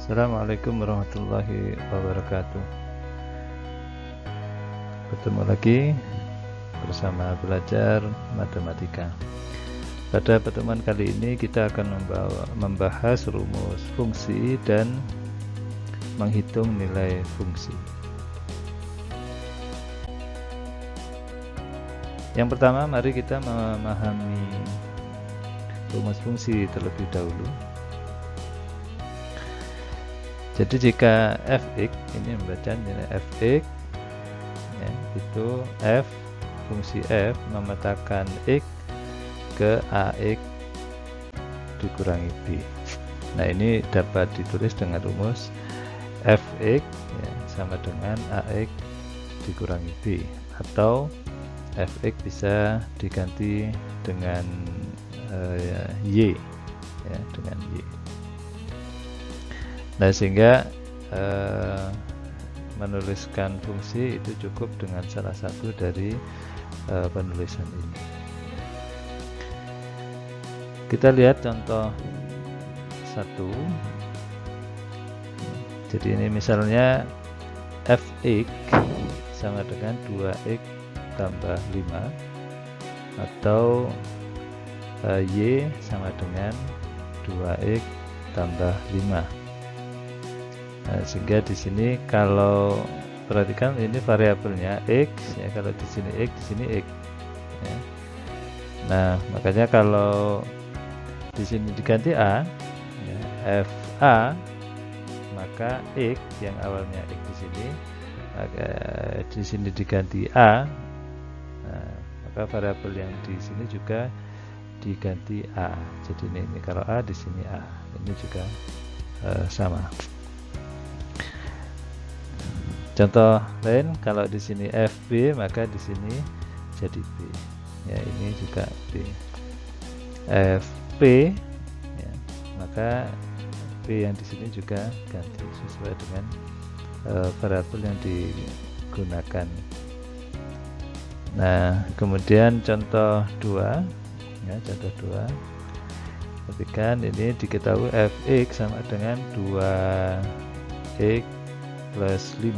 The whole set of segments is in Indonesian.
Assalamualaikum warahmatullahi wabarakatuh. Bertemu lagi bersama belajar matematika. Pada pertemuan kali ini kita akan membahas rumus fungsi dan menghitung nilai fungsi. Yang pertama, mari kita memahami rumus fungsi terlebih dahulu. Jadi jika fx ini membaca nilai fx ya, itu f fungsi f memetakan x ke ax dikurangi b. Nah, ini dapat ditulis dengan rumus fx ya, sama dengan ax dikurangi b, atau fx bisa diganti dengan y ya, dengan y. Nah, sehingga menuliskan fungsi itu cukup dengan salah satu dari penulisan ini. Kita lihat contoh 1. Jadi ini misalnya fx sama dengan 2x tambah 5, atau y sama dengan 2x tambah 5. Nah, sehingga di sini kalau perhatikan ini variabelnya x ya, kalau di sini x, di sini x ya. Nah, makanya kalau di sini diganti a ya, fa, maka x yang awalnya x di sini, maka di sini diganti a. Nah, maka variabel yang di sini juga diganti a. Jadi ini kalau a, di sini a, ini juga sama. Contoh lain, kalau di sini fb maka di sini jadi b. Ya, ini juga b. fp ya, maka b yang di sini juga ganti sesuai dengan variabel yang digunakan. Nah, kemudian contoh 2 ya, contoh 2. Perhatikan ini diketahui fx sama dengan 2x plus 5.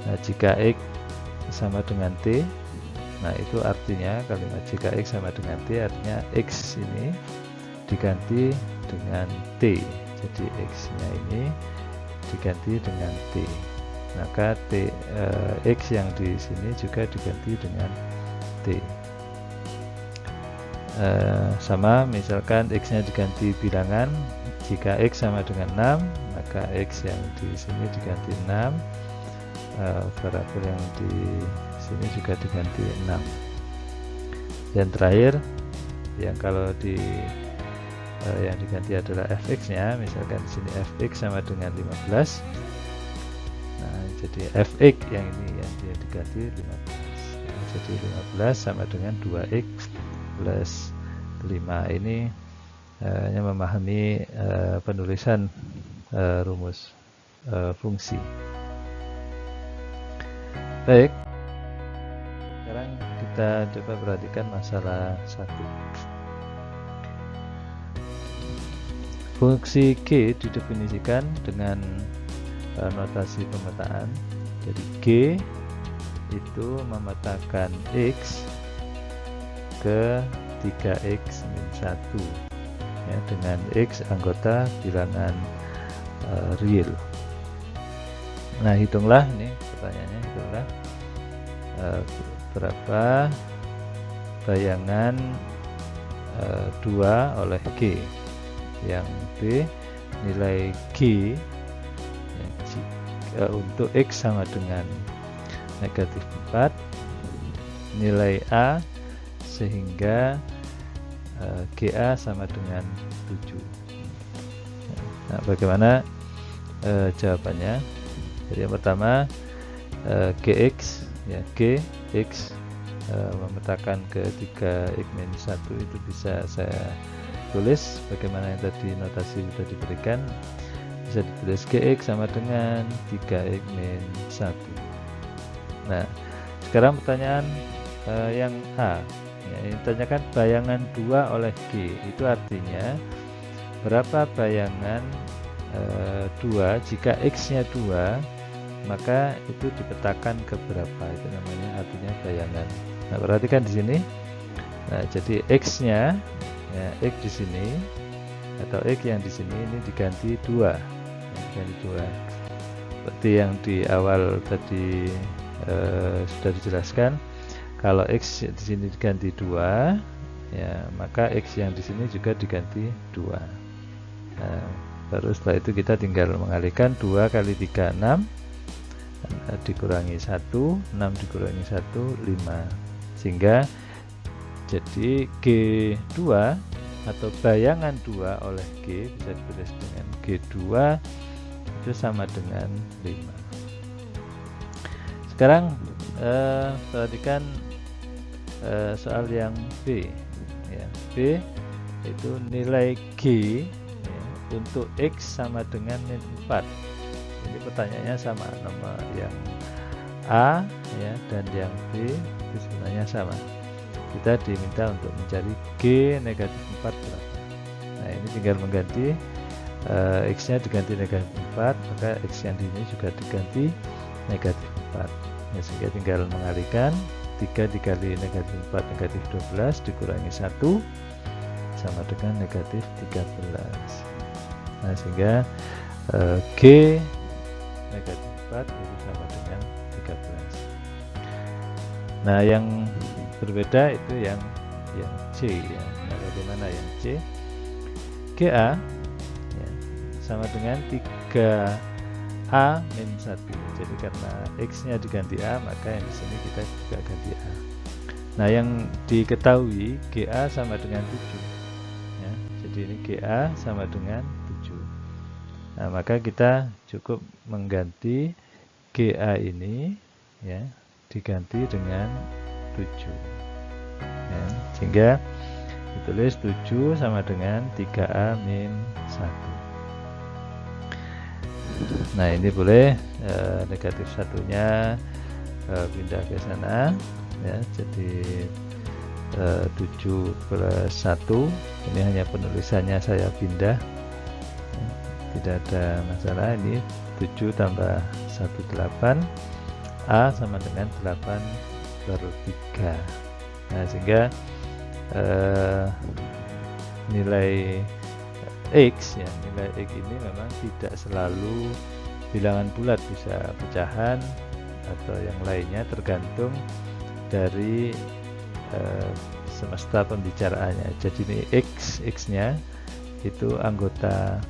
Nah, jika x sama dengan t, nah itu artinya kalimat jika x sama dengan t artinya x ini diganti dengan t. Jadi x nya ini diganti dengan t. Maka x yang di sini juga diganti dengan t. Sama misalkan x nya diganti bilangan, jika x sama dengan 6 maka x yang di sini diganti 6, variabel yang di sini juga diganti 6. Dan terakhir yang kalau yang diganti adalah fx nya, misalkan di sini fx sama dengan 15. Nah, jadi fx yang ini yang dia diganti 15. Nah, jadi 15 sama dengan 2x plus 5. Ini hanya memahami penulisan rumus fungsi. Baik, sekarang kita coba perhatikan masalah 1. Fungsi g didefinisikan dengan notasi pemetaan. Jadi g itu memetakan x ke 3x min 1 ya, dengan x anggota bilangan real. Nah, hitunglah, ini pertanyaannya, hitunglah berapa bayangan 2 oleh g. Yang b, nilai g ya, untuk x sama dengan negatif 4, nilai a sehingga GA sama dengan 7. Nah, bagaimana jawabannya? Jadi yang pertama, GX ya, GX memetakan ke 3x min 1 itu bisa saya tulis bagaimana yang tadi notasi sudah diberikan, bisa ditulis GX sama dengan 3x min 1. Nah, sekarang pertanyaan yang A ya, ini ditanyakan bayangan 2 oleh G, itu artinya berapa bayangan 2, jika X-nya 2, maka itu dipetakan ke berapa, itu namanya artinya bayangan. Nah, perhatikan di sini. Nah, jadi X-nya, ya, X di sini atau X yang di sini ini diganti 2. Diganti 2. Seperti yang di awal tadi sudah dijelaskan, kalau X di sini diganti 2, ya, maka X yang di sini juga diganti 2. Nah, baru setelah itu kita tinggal mengalihkan 2 kali 3, 6, dikurangi 1, 6 dikurangi 1, 5. Sehingga jadi G2 atau bayangan 2 oleh G bisa ditulis dengan G2 itu sama dengan 5. Sekarang perhatikan soal yang B, ya. B itu nilai G, ya, untuk X sama dengan min 4. Ini pertanyaannya sama, nomor yang A, ya, dan yang B itu sebenarnya sama. Kita diminta untuk mencari G negatif 4 berapa. Nah, ini tinggal mengganti X nya diganti negatif 4, maka X yang di sini juga diganti negatif 4. Ya, sehingga tinggal mengalihkan 3 dikali negatif 4 negatif 12 dikurangi 1 sama dengan negatif 13. Nah, sehingga G negatif 4 itu sama dengan 13. Nah, yang berbeda itu yang C, ya. Nah, bagaimana yang C? GA, ya, sama dengan 3A min 1. Jadi karena X nya diganti A, maka yang di sini kita juga ganti A. Nah, yang diketahui GA sama dengan 7, ya. Jadi ini GA sama dengan 7. Nah, maka kita cukup mengganti GA ini, ya, diganti dengan 7, ya, sehingga ditulis 7 sama dengan 3A min 1. Nah, ini boleh negatif satunya pindah ke sana, ya, jadi 7 plus 1, ini hanya penulisannya saya pindah, ya, tidak ada masalah. Ini 7 tambah 1, 8, A sama dengan 8/3. Nah, sehingga nilai X, ya, nilai X ini memang tidak selalu bilangan bulat, bisa pecahan atau yang lainnya, tergantung dari semesta pembicaraannya. Jadi ini X-nya itu anggota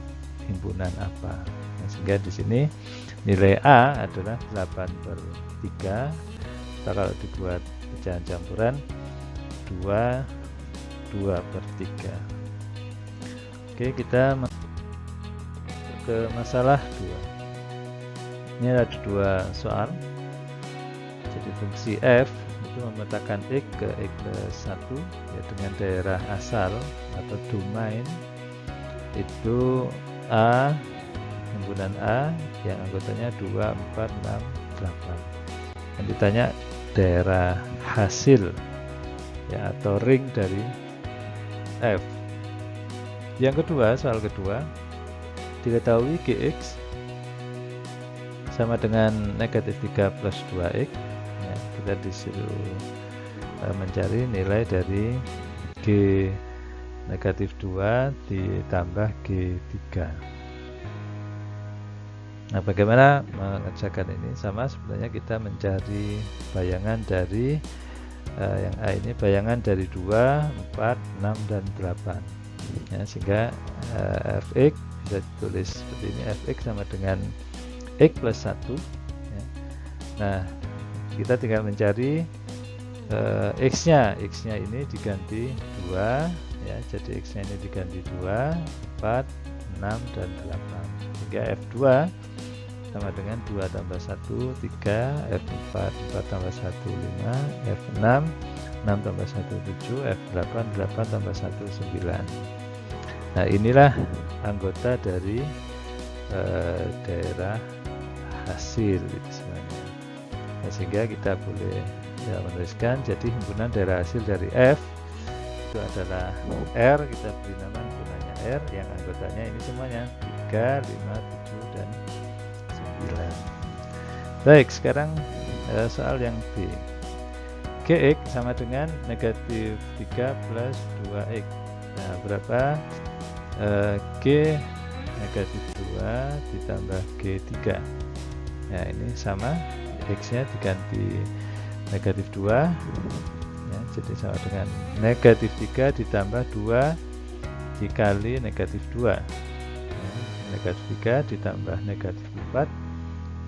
himpunan apa. Nah, sehingga di sini nilai A adalah 8/3. Kalau dibuat pecahan campuran 2/3. Oke, kita ke masalah 2. Ini ada 2 soal. Jadi fungsi f itu memetakan X ke X plus 1, ya, dengan daerah asal atau domain itu A, himpunan A yang anggotanya 2, 4, 6, 8. Yang ditanya daerah hasil, ya, atau ring dari F. Yang kedua, soal kedua, diketahui Gx sama dengan negatif 3 plus 2x, ya, kita disuruh mencari nilai dari G negatif 2 ditambah G3. Nah, bagaimana mengerjakan ini? Sama sebenarnya kita mencari bayangan dari yang A ini, bayangan dari 2, 4, 6, dan 8. Ya, sehingga fx bisa ditulis seperti ini, fx sama dengan X plus 1, ya. Nah, kita tinggal mencari X-nya ini diganti 2, ya, jadi X-nya ini diganti 2, 4, 6, dan 8, sehingga F2 sama dengan 2 tambah 1, 3, F4, 4 tambah 1, 5, F6, 6 tambah 1, 7, F8, 8 tambah 1, 9. Nah, inilah anggota dari daerah hasil itu sebenarnya. Nah, sehingga kita boleh, ya, menuliskan, jadi himpunan daerah hasil dari F itu adalah R, kita beri nama himpunannya R yang anggotanya ini semuanya 3, 5, 7, dan 9. Baik, sekarang soal yang B. Gx sama dengan negatif 3 plus 2x. Nah, berapa G negatif 2 ditambah G3. Nah, ini sama, X-nya diganti negatif 2, ya, jadi sama dengan negatif 3 ditambah 2 dikali negatif 2. Ya, negatif 3 ditambah negatif 4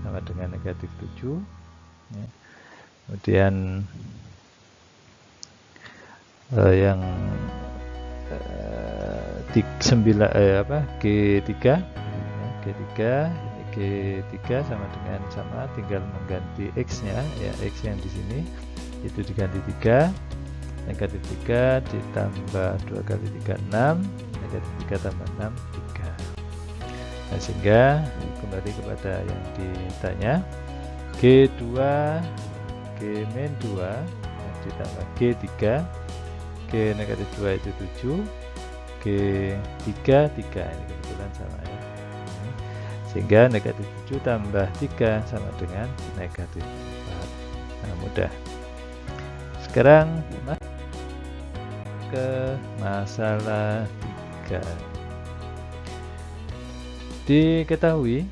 sama dengan negatif 7. Ya. Kemudian yang G3 G3 sama dengan tinggal mengganti X-nya, ya, X yang di sini itu diganti 3, negatif 3 ditambah 2 kali 3 6, negatif 3 tambah 6 3. Nah, sehingga kembali kepada yang ditanya, G2 G-2 ditambah G3, G negatif 2 itu 7, G3 3, ini kebetulan sama, ya. Sehingga negatif 7 tambah 3 sama dengan negatif 4. Nah, mudah. Sekarang ke masalah 3. Diketahui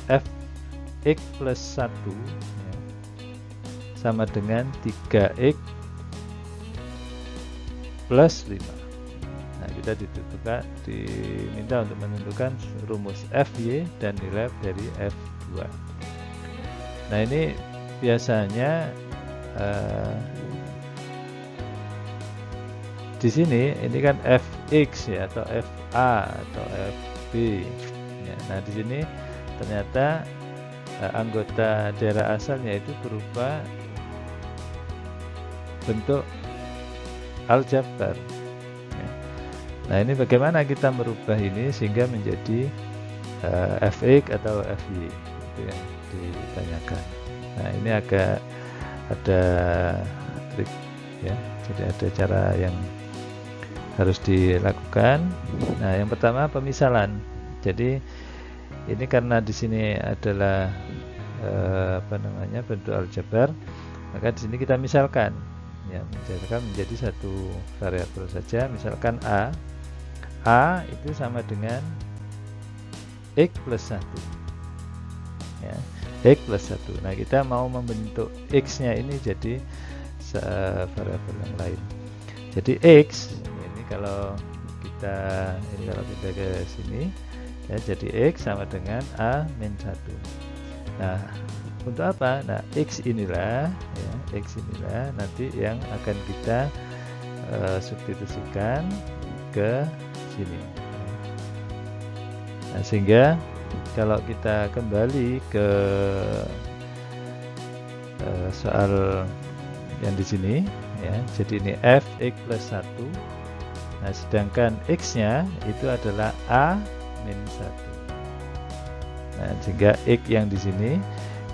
fx plus 1 ya, sama dengan 3x plus 5. Nah, kita diminta untuk menentukan rumus Fy dan nilai dari F2. Nah, ini biasanya di sini ini kan Fx ya, atau Fa atau Fb ya. Nah, di sini ternyata anggota daerah asalnya itu berupa bentuk aljabar. Nah, ini bagaimana kita merubah ini sehingga menjadi Fx atau Fy, itu yang ditanyakan. Nah, ini agak ada trik ya, jadi ada cara yang harus dilakukan. Nah, yang pertama pemisalan. Jadi ini karena di sini adalah bentuk aljabar, maka di sini kita misalkan ya, menjadi satu variabel saja, misalkan A itu sama dengan X plus 1 ya, X plus 1. Nah, kita mau membentuk X nya ini jadi variabel yang lain. Jadi X ini kalau kita ke sini ya, jadi X sama dengan A min 1. Nah, untuk apa? Nah, X inilah nanti yang akan kita substitusikan ke sini. Nah, sehingga kalau kita kembali ke soal yang di sini ya, jadi ini Fx plus 1. Nah, sedangkan X-nya itu adalah A min 1. Nah, sehingga X yang di sini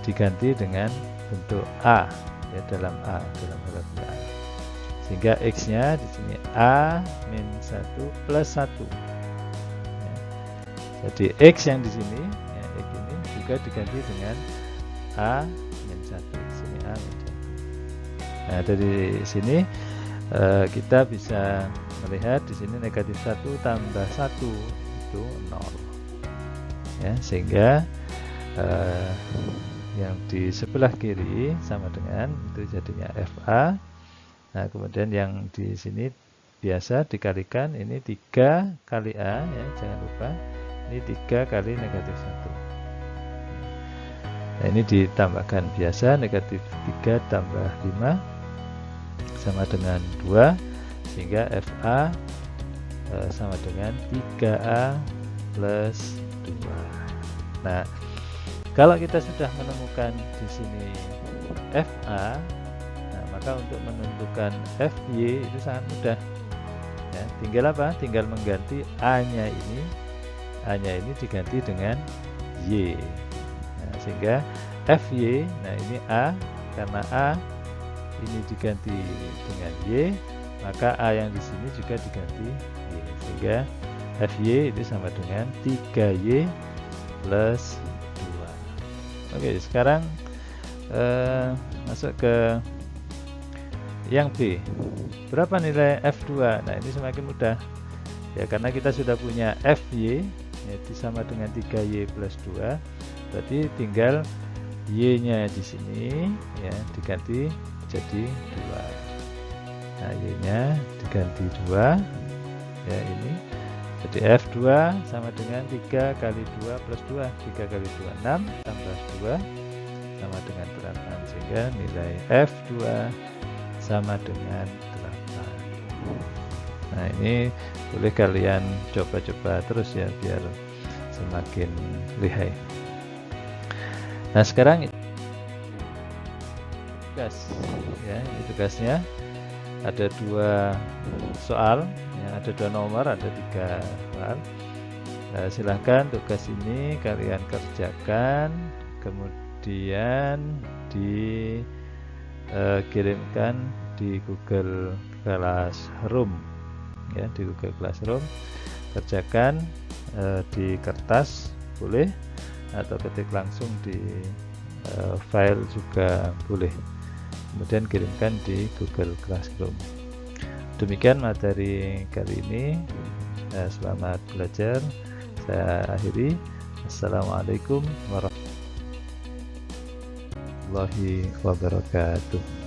diganti dengan bentuk A ya, dalam variabel A. Sehingga X-nya di sini A min 1 plus 1. Ya. Jadi X yang di sini ya, X ini juga diganti dengan A min 1. Sini A min 1. Nah, dari sini kita bisa melihat di sini negatif 1 tambah 1 itu 0. Ya, sehingga yang di sebelah kiri sama dengan itu jadinya FA. Nah, kemudian yang di sini biasa dikalikan, ini 3 kali A ya, jangan lupa. Ini 3 kali negatif 1. Nah, ini ditambahkan biasa, negatif 3 tambah 5 sama dengan 2, sehingga FA sama dengan 3A plus 2. Nah, kalau kita sudah menemukan di sini FA, maka untuk menentukan Fy itu sangat mudah ya, tinggal apa? Tinggal mengganti A-nya ini diganti dengan Y. Nah, sehingga Fy, nah ini A, karena A ini diganti dengan Y, maka A yang di sini juga diganti Y. sehingga FY itu sama dengan 3Y plus 2. Oke, sekarang masuk ke yang B. Berapa nilai F2? Nah, ini semakin mudah ya, karena kita sudah punya FY yaitu sama dengan 3Y plus 2, berarti tinggal Y nya di sini ya diganti jadi 2. Nah, Y nya diganti 2 ya, ini jadi F2 sama dengan 3 kali 2 plus 2, 3 kali 2 6 tambah 2 sama dengan 8, sehingga nilai F2 sama dengan 8. Nah, ini boleh kalian coba-coba terus ya biar semakin lihai. Nah, sekarang tugas ya, ini tugasnya ada 2 soal ya, ada 2 nomor, ada 3 soal. Nah, silahkan tugas ini kalian kerjakan, kemudian dikirimkan di Google Classroom ya, di Google Classroom. Kerjakan di kertas boleh, atau ketik langsung di file juga boleh, kemudian kirimkan di Google Classroom. Demikian materi kali ini. Selamat belajar. Saya akhiri. Assalamualaikum warahmatullahi wabarakatuh.